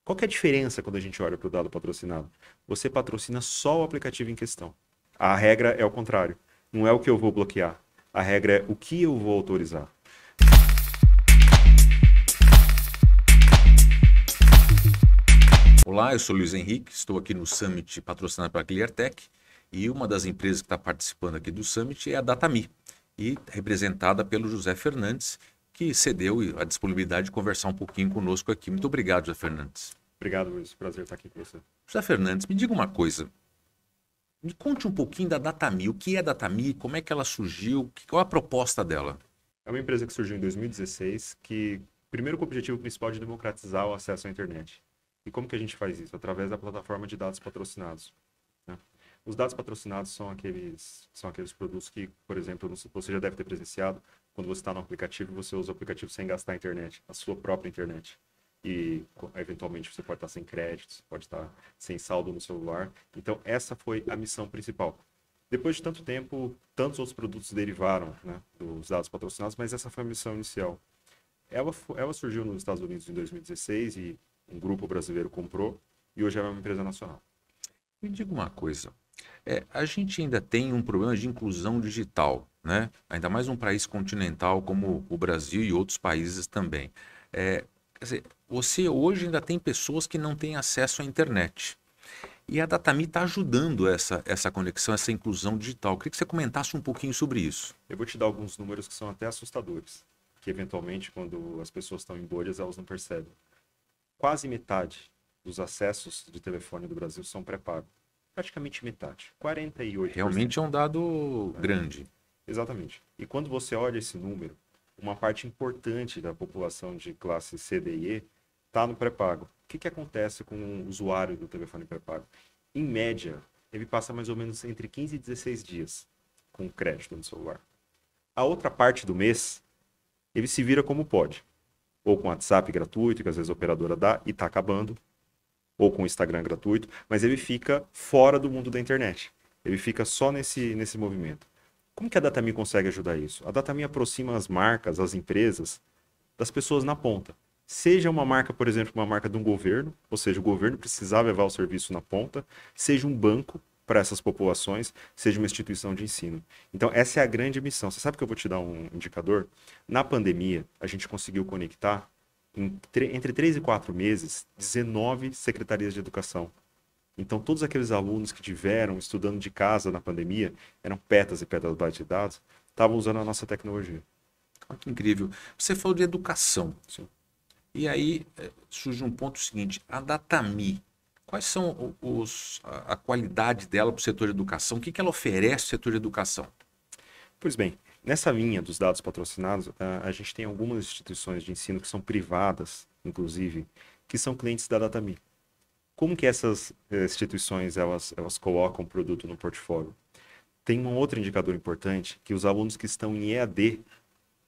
Qual que é a diferença quando a gente olha para o dado patrocinado? Você patrocina só o aplicativo em questão. A regra é o contrário. Não é o que eu vou bloquear. A regra é o que eu vou autorizar. Olá, eu sou Luiz Henrique, estou aqui no Summit patrocinado pela Cleartech e uma das empresas que está participando aqui do Summit é a Datami e representada pelo José Fernandes, que cedeu a disponibilidade de conversar um pouquinho conosco aqui. Muito obrigado, José Fernandes. Obrigado, Luiz. Prazer estar aqui com você. José Fernandes, me diga uma coisa, me conte um pouquinho da Datami, o que é a Datami, como é que ela surgiu, qual a proposta dela? É uma empresa que surgiu em 2016, que primeiro com o objetivo principal de democratizar o acesso à internet. E como que a gente faz isso? Através da plataforma de dados patrocinados, né? Os dados patrocinados são aqueles produtos que, por exemplo, você já deve ter presenciado, quando você está no aplicativo, você usa o aplicativo sem gastar a internet, a sua própria internet. E, eventualmente, você pode estar sem créditos, pode estar sem saldo no celular. Então, essa foi a missão principal. Depois de tanto tempo, tantos outros produtos derivaram, né, dos dados patrocinados, mas essa foi a missão inicial. Ela surgiu nos Estados Unidos em 2016 e um grupo brasileiro comprou, e hoje é uma empresa nacional. Me diga uma coisa, a gente ainda tem um problema de inclusão digital, né? Ainda mais um país continental como o Brasil e outros países também. Quer dizer, você hoje ainda tem pessoas que não têm acesso à internet. E a Datami está ajudando essa conexão, essa inclusão digital. Eu queria que você comentasse um pouquinho sobre isso. Eu vou te dar alguns números que são até assustadores, que eventualmente, quando as pessoas estão em bolhas, elas não percebem. Quase metade dos acessos de telefone do Brasil são pré-pago. Praticamente metade, 48%. Realmente é um dado Né? grande. Exatamente. E quando você olha esse número, uma parte importante da população de classe C, D e E está no pré-pago. O que, que acontece com o usuário do telefone pré-pago? Em média, ele passa mais ou menos entre 15 e 16 dias com crédito no celular. A outra parte do mês, ele se vira como pode. Ou com WhatsApp gratuito, que às vezes a operadora dá e está acabando, ou com Instagram gratuito, mas ele fica fora do mundo da internet. Ele fica só nesse movimento. Como que a Datami consegue ajudar isso? A Datami aproxima as marcas, as empresas, das pessoas na ponta. Seja uma marca, por exemplo, uma marca de um governo, ou seja, o governo precisava levar o serviço na ponta, seja um banco para essas populações, seja uma instituição de ensino. Então, essa é a grande missão. Você sabe que eu vou te dar um indicador? Na pandemia, a gente conseguiu conectar, entre 3 e 4 meses, 19 secretarias de educação. Então, todos aqueles alunos que tiveram estudando de casa na pandemia, eram petas e petabytes de dados, estavam usando a nossa tecnologia. Olha que incrível. Você falou de educação. Sim. E aí surge um ponto seguinte, a Datami, quais são a qualidade dela para o setor de educação? O que ela oferece ao setor de educação? Pois bem, nessa linha dos dados patrocinados, a gente tem algumas instituições de ensino que são privadas, inclusive, que são clientes da Datami. Como que essas instituições elas colocam o produto no portfólio? Tem um outro indicador importante, que os alunos que estão em EAD,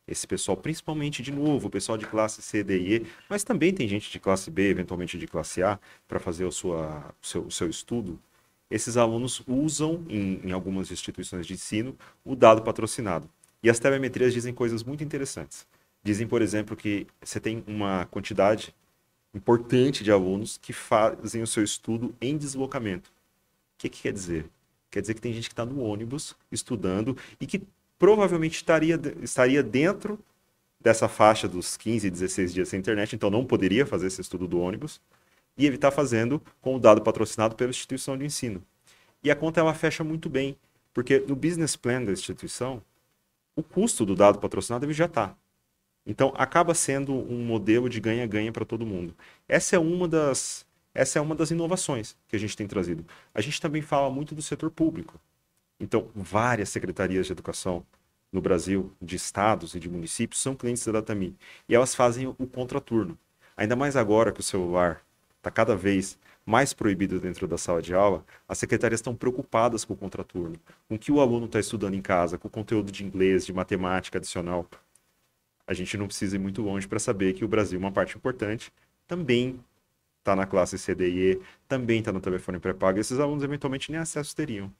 esse pessoal, principalmente, de novo, o pessoal de classe C, D e E, mas também tem gente de classe B, eventualmente de classe A, para fazer o seu estudo. Esses alunos usam, em algumas instituições de ensino, o dado patrocinado. E as telemetrias dizem coisas muito interessantes. Dizem, por exemplo, que você tem uma quantidade importante de alunos que fazem o seu estudo em deslocamento. O que quer dizer? Quer dizer que tem gente que está no ônibus estudando e que provavelmente estaria dentro dessa faixa dos 15, 16 dias sem internet, então não poderia fazer esse estudo do ônibus, e ele está fazendo com o dado patrocinado pela instituição de ensino. E a conta ela fecha muito bem, porque no business plan da instituição, o custo do dado patrocinado ele já está. Então acaba sendo um modelo de ganha-ganha para todo mundo. Essa é uma das inovações que a gente tem trazido. A gente também fala muito do setor público. Então, várias secretarias de educação no Brasil, de estados e de municípios, são clientes da Datami. E elas fazem o contraturno. Ainda mais agora que o celular está cada vez mais proibido dentro da sala de aula, as secretarias estão preocupadas com o contraturno, com o que o aluno está estudando em casa, com o conteúdo de inglês, de matemática adicional. A gente não precisa ir muito longe para saber que o Brasil, uma parte importante, também está na classe C, D e E, também está no telefone pré-pago, e esses alunos eventualmente nem acesso teriam.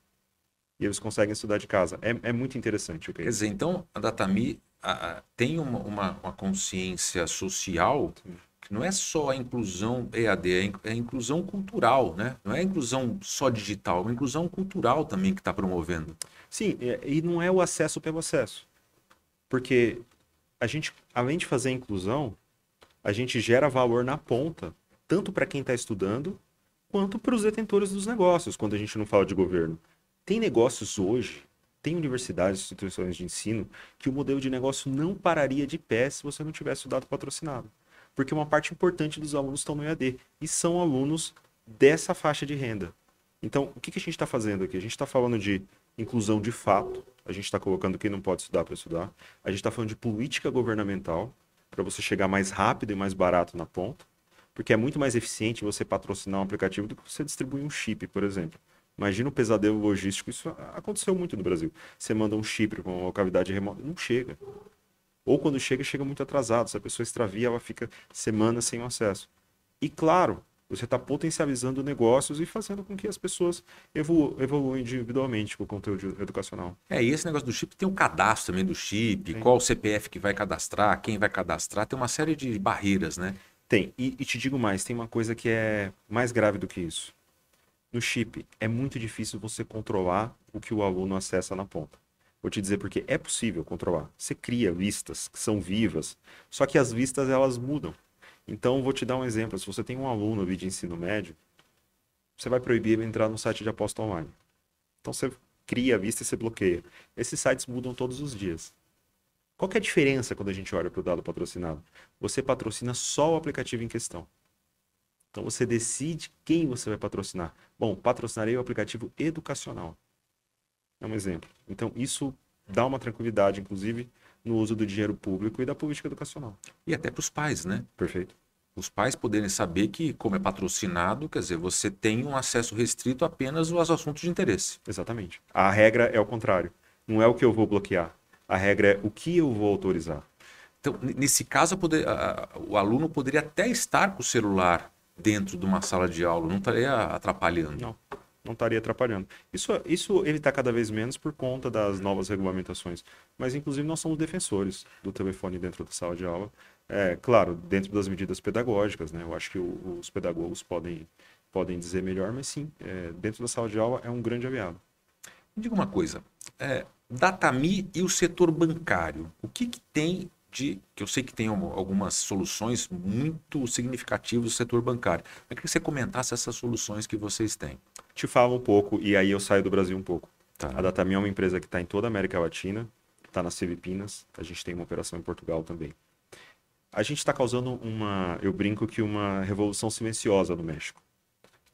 E eles conseguem estudar de casa. É muito interessante o Quer dizer, case. então a Datami tem uma consciência social que não é só a inclusão EAD, é a inclusão cultural, né? Não é a inclusão só digital, é uma inclusão cultural também que está promovendo. Sim, e não é o acesso pelo acesso. Porque a gente, além de fazer a inclusão, a gente gera valor na ponta, tanto para quem está estudando, quanto para os detentores dos negócios, quando a gente não fala de governo. Tem negócios hoje, tem universidades, instituições de ensino, que o modelo de negócio não pararia de pé se você não tivesse o dado patrocinado. Porque uma parte importante dos alunos estão no EAD e são alunos dessa faixa de renda. Então, o que que a gente está fazendo aqui? A gente está falando de inclusão de fato, a gente está colocando quem não pode estudar para estudar, a gente está falando de política governamental, para você chegar mais rápido e mais barato na ponta, porque é muito mais eficiente você patrocinar um aplicativo do que você distribuir um chip, por exemplo. Imagina o pesadelo logístico, isso aconteceu muito no Brasil. Você manda um chip para uma cavidade remota, não chega. Ou quando chega, chega muito atrasado. Se a pessoa extravia, ela fica semanas sem acesso. E claro, você está potencializando negócios e fazendo com que as pessoas evoluam individualmente com o conteúdo educacional. E esse negócio do chip tem o cadastro também do chip, Tem. qual o CPF que vai cadastrar, quem vai cadastrar, tem uma série de barreiras, né? Tem. E te digo mais, tem uma coisa que é mais grave do que isso. No chip, é muito difícil você controlar o que o aluno acessa na ponta. Vou te dizer porque é possível controlar. Você cria listas que são vivas, só que as vistas elas mudam. Então, vou te dar um exemplo. Se você tem um aluno ali de ensino médio, você vai proibir ele entrar no site de aposta online. Então, você cria a vista e você bloqueia. Esses sites mudam todos os dias. Qual que é a diferença quando a gente olha para o dado patrocinado? Você patrocina só o aplicativo em questão. Então, você decide quem você vai patrocinar. Bom, patrocinarei o aplicativo educacional. É um exemplo. Então, isso dá uma tranquilidade, inclusive, no uso do dinheiro público e da política educacional. E até para os pais, né? Perfeito? Os pais poderem saber que, como é patrocinado, quer dizer, você tem um acesso restrito apenas aos assuntos de interesse. Exatamente. A regra é o contrário. Não é o que eu vou bloquear. A regra é o que eu vou autorizar. Então, nesse caso, o aluno poderia até estar com o celular dentro de uma sala de aula, não estaria atrapalhando. Não, não estaria atrapalhando. Isso ele está cada vez menos por conta das novas regulamentações. Mas, inclusive, nós somos defensores do telefone dentro da sala de aula. É, claro, dentro das medidas pedagógicas, né? Eu acho que os pedagogos podem dizer melhor, mas sim, dentro da sala de aula é um grande aliado. Me diga uma coisa, Datami e o setor bancário, o que que tem que eu sei que tem algumas soluções muito significativas do setor bancário. Eu queria que você comentasse essas soluções que vocês têm. Te falo um pouco e aí eu saio do Brasil um pouco. Tá. A Datami é uma empresa que está em toda a América Latina, está nas Filipinas, a gente tem uma operação em Portugal também. A gente está causando eu brinco que uma revolução silenciosa no México.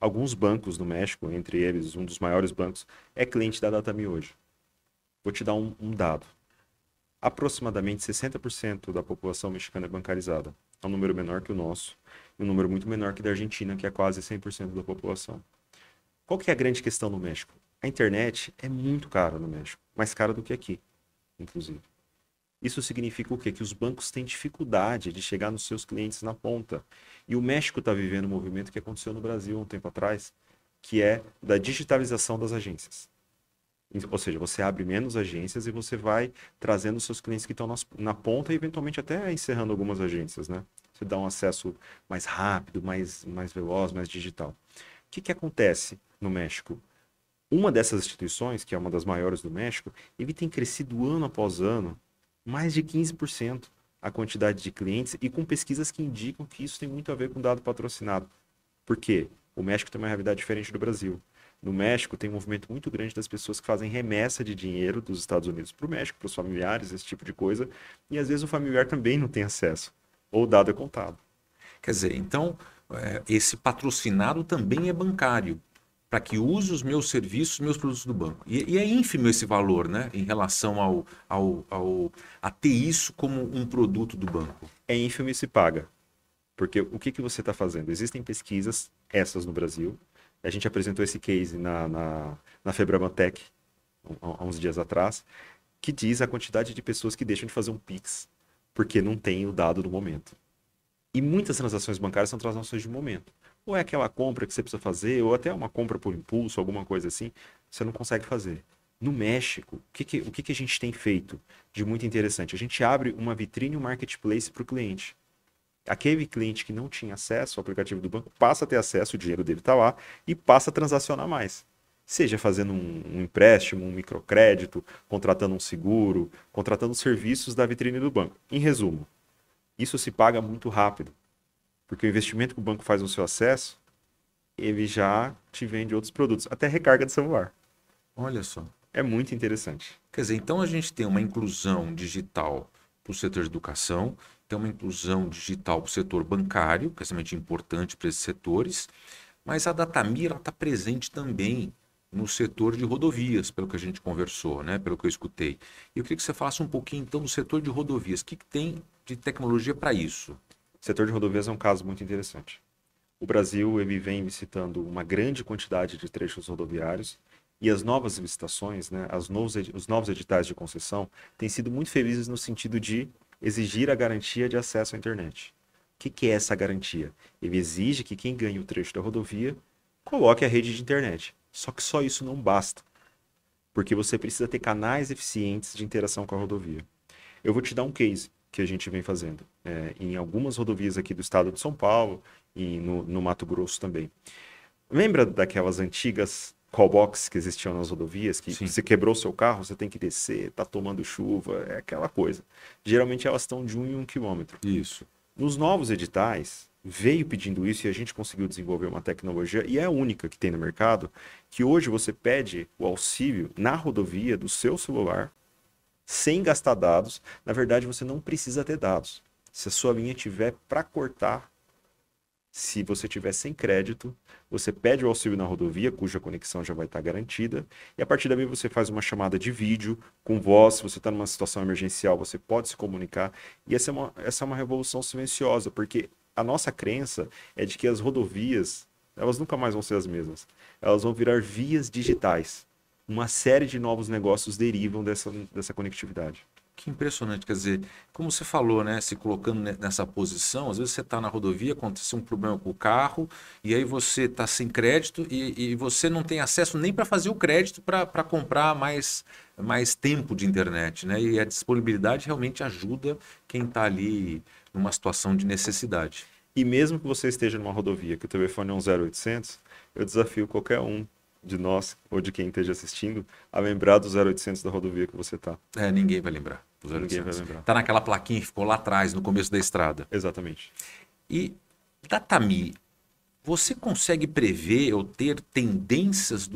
Alguns bancos no México, entre eles um dos maiores bancos, é cliente da Datami hoje. Vou te dar um dado. Aproximadamente 60% da população mexicana é bancarizada. É um número menor que o nosso, e um número muito menor que da Argentina, que é quase 100% da população. Qual que é a grande questão no México? A internet é muito cara no México, mais cara do que aqui, inclusive. Isso significa o quê? Que os bancos têm dificuldade de chegar nos seus clientes na ponta. E o México está vivendo um movimento que aconteceu no Brasil há um tempo atrás, que é da digitalização das agências. Ou seja, você abre menos agências e você vai trazendo seus clientes que estão na ponta e eventualmente até encerrando algumas agências, né? Você dá um acesso mais rápido, mais veloz, mais digital. O que acontece no México? Uma dessas instituições, que é uma das maiores do México, ele tem crescido ano após ano mais de 15% a quantidade de clientes e com pesquisas que indicam que isso tem muito a ver com dado patrocinado. Por quê? O México tem uma realidade diferente do Brasil. No México tem um movimento muito grande das pessoas que fazem remessa de dinheiro dos Estados Unidos para o México, para os familiares, esse tipo de coisa, e às vezes o familiar também não tem acesso, ou o dado é contado. Quer dizer, então, esse patrocinado também é bancário, para que use os meus serviços, meus produtos do banco. E é ínfimo esse valor, né, em relação a ter isso como um produto do banco. É ínfimo e se paga. Porque o que você está fazendo? Existem pesquisas, essas no Brasil. A gente apresentou esse case na Febramantec, há uns dias atrás, que diz a quantidade de pessoas que deixam de fazer um Pix porque não tem o dado no momento. E muitas transações bancárias são transações de momento. Ou é aquela compra que você precisa fazer, ou até uma compra por impulso, alguma coisa assim, você não consegue fazer. No México, o que a gente tem feito de muito interessante? A gente abre uma vitrine, um marketplace para o cliente. Aquele cliente que não tinha acesso ao aplicativo do banco passa a ter acesso, o dinheiro dele está lá e passa a transacionar mais. Seja fazendo um empréstimo, um microcrédito, contratando um seguro, contratando serviços da vitrine do banco. Em resumo, isso se paga muito rápido, porque o investimento que o banco faz no seu acesso, ele já te vende outros produtos, até recarga de celular. Olha só. É muito interessante. Quer dizer, então a gente tem uma inclusão digital para o setor de educação, tem uma inclusão digital para o setor bancário, que é extremamente importante para esses setores, mas a Datami está presente também no setor de rodovias, pelo que a gente conversou, né? Pelo que eu escutei. E eu queria que você falasse um pouquinho, então, do setor de rodovias. O que tem de tecnologia para isso? O setor de rodovias é um caso muito interessante. O Brasil ele vem licitando uma grande quantidade de trechos rodoviários e as novas licitações, né, os novos editais de concessão, têm sido muito felizes no sentido de exigir a garantia de acesso à internet. O que é essa garantia? Ele exige que quem ganhe o trecho da rodovia coloque a rede de internet. Só que só isso não basta, porque você precisa ter canais eficientes de interação com a rodovia. Eu vou te dar um case que a gente vem fazendo em algumas rodovias aqui do estado de São Paulo e no Mato Grosso também. Lembra daquelas antigas callbox que existiam nas rodovias, que Sim, você quebrou seu carro, você tem que descer, tá tomando chuva, é aquela coisa. Geralmente elas estão de 1 em 1 quilômetro. isso. Nos novos editais, veio pedindo isso e a gente conseguiu desenvolver uma tecnologia, e é a única que tem no mercado, que hoje você pede o auxílio na rodovia do seu celular, sem gastar dados. Na verdade, você não precisa ter dados. Se a sua linha tiver para cortar, se você tiver sem crédito, você pede o auxílio na rodovia, cuja conexão já vai estar garantida, e a partir daí você faz uma chamada de vídeo com voz. Se você está numa situação emergencial, você pode se comunicar. E essa é uma revolução silenciosa, porque a nossa crença é de que as rodovias, elas nunca mais vão ser as mesmas. Elas vão virar vias digitais. Uma série de novos negócios derivam dessa conectividade. Que impressionante, quer dizer, como você falou, né, se colocando nessa posição, às vezes você está na rodovia, aconteceu um problema com o carro, e aí você está sem crédito e você não tem acesso nem para fazer o crédito para comprar mais tempo de internet, né? E a disponibilidade realmente ajuda quem está ali numa situação de necessidade. E mesmo que você esteja numa rodovia que o telefone é um 0800, eu desafio qualquer um de nós ou de quem esteja assistindo a lembrar do 0800 da rodovia que você está. É, ninguém vai lembrar dos Ninguém vai 0800. lembrar. Tá naquela plaquinha que ficou lá atrás, no começo da estrada. Exatamente. E, Datami, você consegue prever ou ter tendências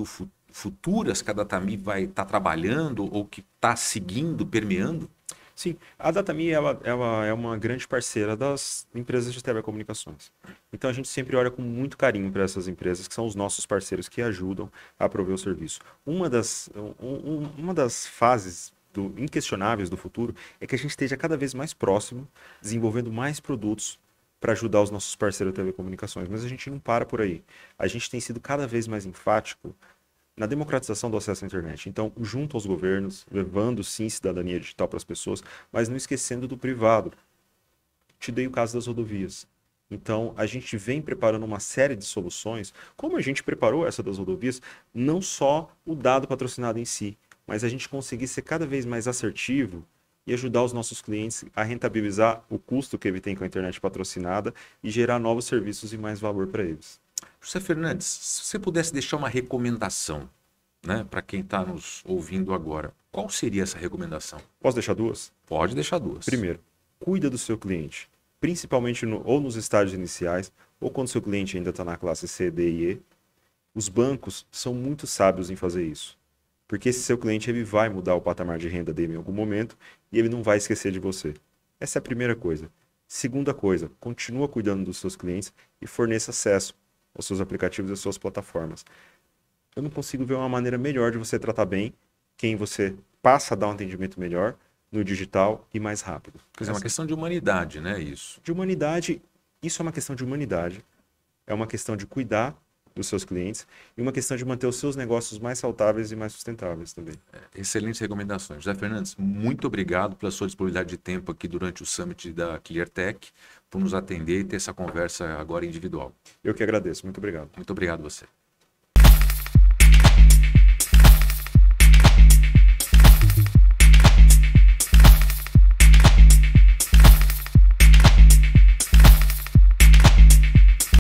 futuras que a Datami vai estar trabalhando ou que está seguindo, permeando? Sim, a Datami ela é uma grande parceira das empresas de telecomunicações. Então a gente sempre olha com muito carinho para essas empresas, que são os nossos parceiros que ajudam a prover o serviço. Uma das fases inquestionáveis do futuro é que a gente esteja cada vez mais próximo, desenvolvendo mais produtos para ajudar os nossos parceiros de telecomunicações. Mas a gente não para por aí. A gente tem sido cada vez mais enfático na democratização do acesso à internet. Então, junto aos governos, levando sim cidadania digital para as pessoas, mas não esquecendo do privado. Te dei o caso das rodovias. Então, a gente vem preparando uma série de soluções, como a gente preparou essa das rodovias, não só o dado patrocinado em si, mas a gente conseguir ser cada vez mais assertivo e ajudar os nossos clientes a rentabilizar o custo que ele tem com a internet patrocinada e gerar novos serviços e mais valor para eles. José Fernandes, se você pudesse deixar uma recomendação, né, para quem está nos ouvindo agora, qual seria essa recomendação? Posso deixar duas? Pode deixar duas. Primeiro, cuida do seu cliente, principalmente ou nos estágios iniciais, ou quando seu cliente ainda está na classe C, D e E. Os bancos são muito sábios em fazer isso, porque esse seu cliente ele vai mudar o patamar de renda dele em algum momento e ele não vai esquecer de você. Essa é a primeira coisa. Segunda coisa, continua cuidando dos seus clientes e forneça acesso aos seus aplicativos e às suas plataformas. Eu não consigo ver uma maneira melhor de você tratar bem quem você passa a dar um atendimento melhor no digital e mais rápido. Quer dizer, é uma questão de humanidade, né? Isso. De humanidade, isso é uma questão de humanidade, é uma questão de cuidar dos seus clientes e uma questão de manter os seus negócios mais saudáveis e mais sustentáveis também. Excelentes recomendações. José Fernandes, muito obrigado pela sua disponibilidade de tempo aqui durante o Summit da ClearTech, por nos atender e ter essa conversa agora individual. Eu que agradeço. Muito obrigado. Muito obrigado a você.